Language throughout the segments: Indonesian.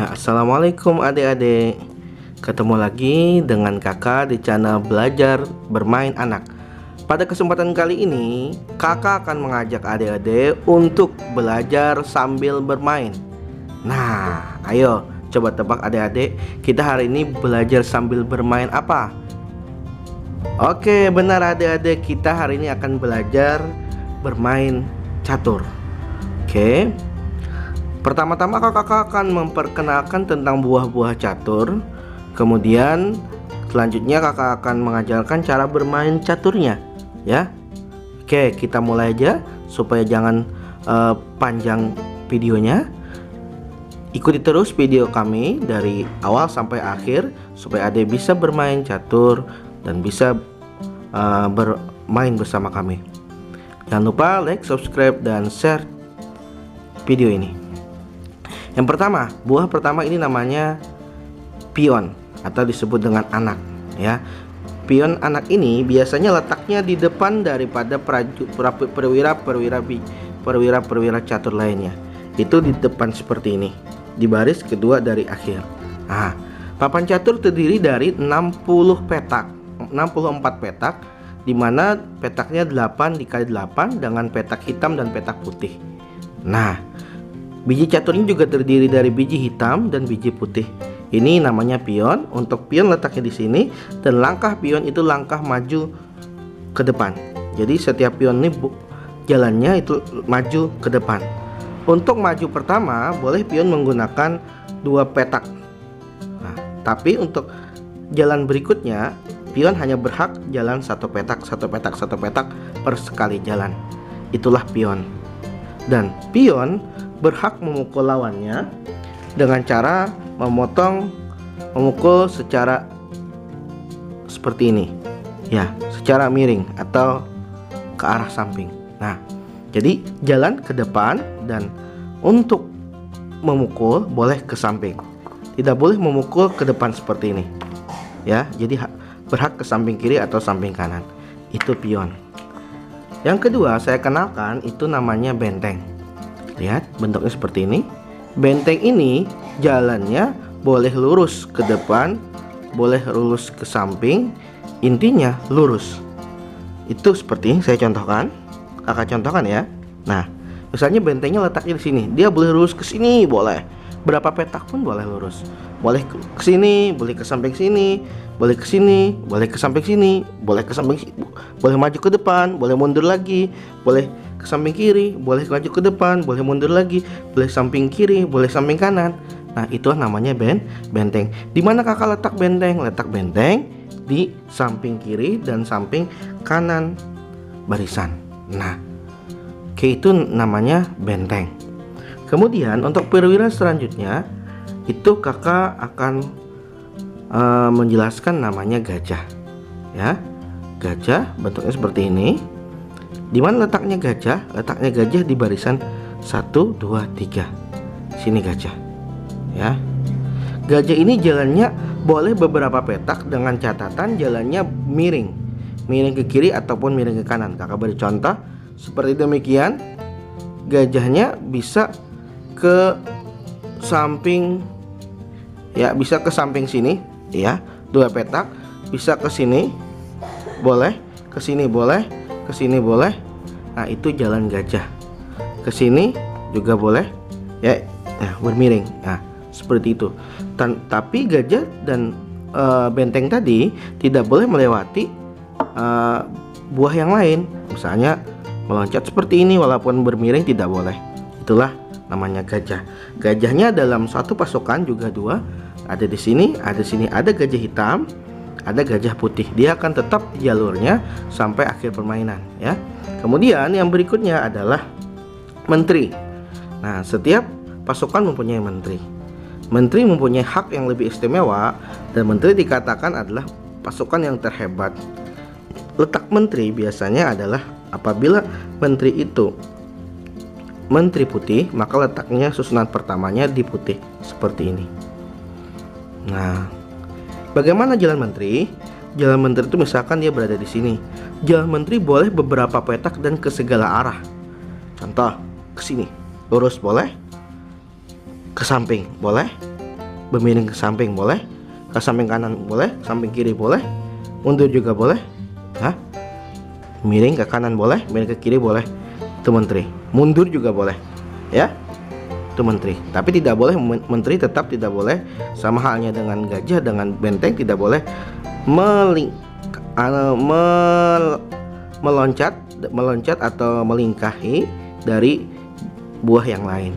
Assalamualaikum adik-adik. Ketemu lagi dengan kakak di channel Belajar Bermain Anak. Pada kesempatan kali ini, kakak akan mengajak adik-adik untuk belajar sambil bermain. Nah, ayo coba tebak adik-adik, kita hari ini belajar sambil bermain apa? Oke, benar adik-adik, kita hari ini akan belajar bermain catur. Oke. Pertama-tama kakak akan memperkenalkan tentang buah-buah catur. Kemudian selanjutnya kakak akan mengajarkan cara bermain caturnya, ya. Oke, kita mulai aja supaya jangan panjang videonya. Ikuti terus video kami dari awal sampai akhir supaya adik bisa bermain catur dan bisa bermain bersama kami. Jangan lupa like, subscribe, dan share video ini. Yang pertama, buah pertama ini namanya pion atau disebut dengan anak, ya. Pion anak ini biasanya letaknya di depan daripada perwira catur lainnya. Itu di depan seperti ini, di baris kedua dari akhir. Nah, papan catur terdiri dari 64 petak, di mana petaknya 8 dikali 8 dengan petak hitam dan petak putih. Nah, biji caturnya juga terdiri dari biji hitam dan biji putih. Ini namanya pion. Untuk pion letaknya di sini, dan langkah pion itu langkah maju ke depan. Jadi setiap pion ini jalannya itu maju ke depan. Untuk maju pertama, boleh pion menggunakan 2 petak. Nah, tapi untuk jalan berikutnya, pion hanya berhak jalan 1 petak per sekali jalan. Itulah pion. Dan pion berhak memukul lawannya dengan cara memukul secara seperti ini, ya, secara miring atau ke arah samping. Nah, jadi jalan ke depan, dan untuk memukul boleh ke samping, tidak boleh memukul ke depan seperti ini, ya. Jadi berhak ke samping kiri atau samping kanan. Itu pion. Yang kedua saya kenalkan itu namanya benteng. Lihat bentuknya seperti ini. Benteng ini jalannya boleh lurus ke depan, boleh lurus ke samping, intinya lurus. Itu seperti ini saya contohkan. Kakak contohkan ya. Nah, misalnya bentengnya letaknya di sini, dia boleh lurus ke sini, boleh. Berapa petak pun boleh lurus. Boleh ke sini, boleh ke samping sini, boleh ke sini, boleh ke samping sini, boleh ke samping sini, boleh maju ke depan, boleh mundur lagi, boleh ke samping kiri, boleh maju ke depan, boleh mundur lagi, boleh samping kiri, boleh samping kanan. Nah, itu namanya benteng. Di mana kakak letak benteng? Letak benteng di samping kiri dan samping kanan barisan. Nah, itu namanya benteng. Kemudian untuk perwira selanjutnya itu kakak akan menjelaskan namanya gajah, ya. Gajah bentuknya seperti ini. Di mana letaknya gajah? Letaknya gajah di barisan 1, 2, 3. Sini gajah, ya. Gajah ini jalannya boleh beberapa petak dengan catatan jalannya miring ke kiri ataupun miring ke kanan. Kakak beri contoh seperti demikian. Gajahnya bisa ke samping, ya, bisa ke samping sini, ya, 2 petak. Bisa ke sini, boleh. Ke sini boleh. Ke sini boleh. Nah, itu jalan gajah. Ke sini juga boleh, ya. Nah, bermiring. Nah, seperti itu. Tapi gajah dan benteng tadi tidak boleh melewati buah yang lain. Misalnya meloncat seperti ini walaupun bermiring tidak boleh. Itulah namanya gajah. Gajahnya dalam satu pasukan juga 2. Ada di sini, ada di sini, ada gajah hitam, ada gajah putih. Dia akan tetap jalurnya sampai akhir permainan, ya. Kemudian yang berikutnya adalah menteri. Nah, setiap pasukan mempunyai menteri. Menteri mempunyai hak yang lebih istimewa, dan menteri dikatakan adalah pasukan yang terhebat. Letak menteri biasanya adalah apabila menteri itu menteri putih, maka letaknya susunan pertamanya di putih seperti ini. Nah, bagaimana jalan menteri? Jalan menteri itu misalkan dia berada di sini. Jalan menteri boleh beberapa petak dan ke segala arah. Contoh, ke sini lurus boleh, ke samping boleh, bermiring ke samping boleh, ke samping kanan boleh, samping kiri boleh, mundur juga boleh. Hah? Miring ke kanan boleh, miring ke kiri boleh. Itu menteri. Mundur juga boleh. Ya. Itu menteri. Tapi tidak boleh, menteri tetap tidak boleh, sama halnya dengan gajah, dengan benteng tidak boleh meloncat atau melingkahi dari buah yang lain.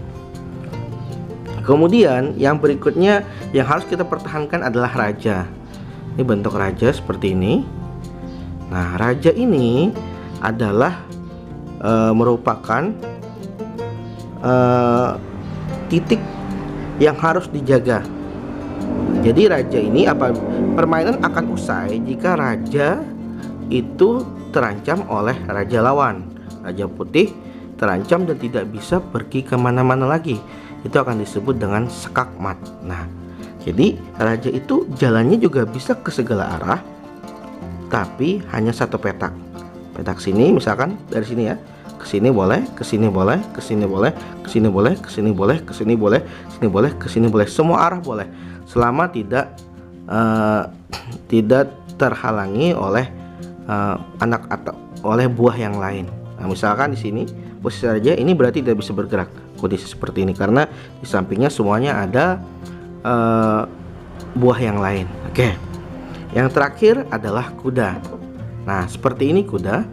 Kemudian yang berikutnya yang harus kita pertahankan adalah raja. Ini bentuk raja seperti ini. Nah, raja ini adalah merupakan titik yang harus dijaga. Jadi raja ini permainan akan usai jika raja itu terancam oleh raja lawan. Raja putih terancam dan tidak bisa pergi kemana-mana lagi. Itu akan disebut dengan skakmat. Nah, jadi raja itu jalannya juga bisa ke segala arah, tapi hanya satu petak. Petak sini misalkan dari sini ya, ke sini boleh, ke sini boleh, ke sini boleh, ke sini boleh, ke sini boleh, ke sini boleh, sini boleh, ke sini boleh, semua arah boleh, selama tidak terhalangi oleh anak atau oleh buah yang lain. Nah, misalkan di sini posisi raja ini berarti tidak bisa bergerak kondisi seperti ini karena di sampingnya semuanya ada buah yang lain. Oke. Yang terakhir adalah kuda. Nah, seperti ini kuda.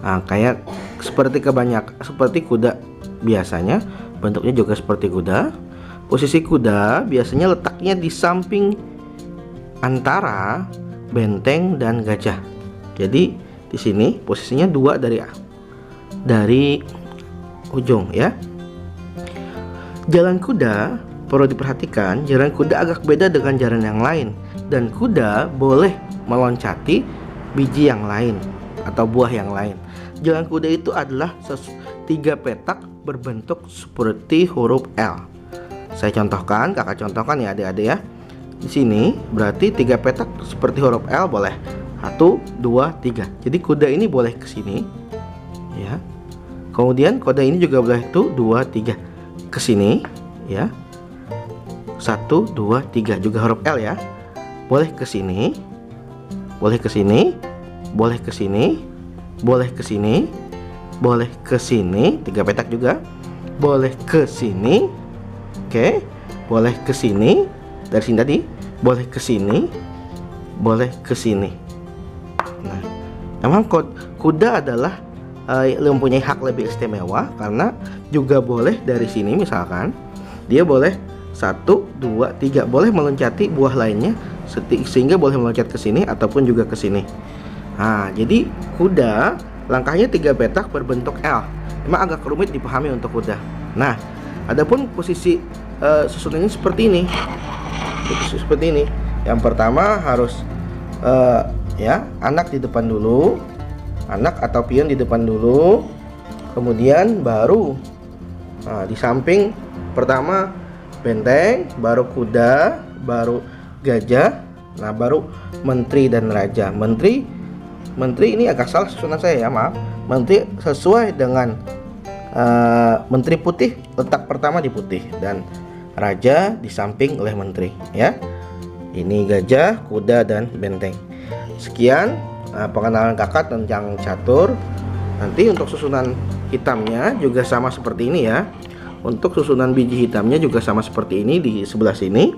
Nah, kayak seperti kuda biasanya, bentuknya juga seperti kuda. Posisi kuda biasanya letaknya di samping antara benteng dan gajah. Jadi di sini posisinya dua dari ujung ya. Jalan kuda perlu diperhatikan, jalan kuda agak beda dengan jalan yang lain, dan kuda boleh meloncati biji yang lain atau buah yang lain. Jalan kuda itu adalah 3 petak berbentuk seperti huruf L. Saya contohkan, kakak contohkan ya adik-adik ya. Di sini berarti 3 petak seperti huruf L boleh 1, 2, 3. Jadi kuda ini boleh ke sini ya. Kemudian kuda ini juga boleh tuh 2, 3 ke sini ya. 1, 2, 3 juga huruf L ya. Boleh ke sini, boleh ke sini, boleh ke sini, boleh ke sini, boleh ke sini, 3 petak juga. Boleh ke sini. Oke, boleh ke sini. Dari sini tadi, boleh ke sini, boleh ke sini. Nah, memang kuda adalah mempunyai hak lebih istimewa karena juga boleh dari sini misalkan dia boleh 1, 2, 3 boleh meloncati buah lainnya sehingga boleh meloncat ke sini ataupun juga ke sini. Nah, jadi kuda langkahnya 3 petak berbentuk L. Memang agak rumit dipahami untuk kuda. Nah, adapun posisi susunannya seperti ini. Seperti ini. Yang pertama harus ya, anak di depan dulu. Anak atau pion di depan dulu. Kemudian baru di samping pertama benteng, baru kuda, baru gajah, nah baru menteri dan raja. Menteri ini agak salah susunan saya ya, maaf. Menteri sesuai dengan menteri putih, letak pertama di putih, dan raja di samping oleh menteri ya. Ini gajah, kuda, dan benteng. Sekian pengenalan kakak tentang catur. Nanti untuk susunan hitamnya juga sama seperti ini ya. Untuk susunan biji hitamnya juga sama seperti ini di sebelah sini.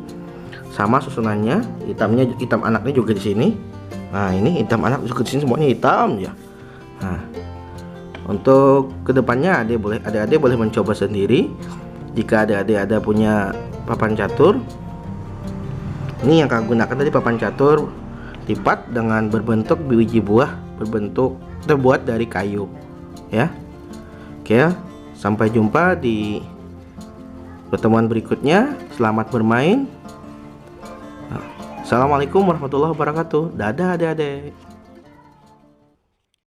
Sama susunannya, hitam anaknya juga di sini. Nah, ini hitam anak juga di sini, semuanya hitam ya. Nah, untuk kedepannya adik-adik boleh mencoba sendiri. Jika adik-adik ada punya papan catur, ini yang kakak gunakan tadi papan catur lipat dengan berbentuk biji buah terbuat dari kayu ya. Oke, sampai jumpa di pertemuan berikutnya. Selamat bermain. Assalamualaikum warahmatullahi wabarakatuh. Dadah adik-adik.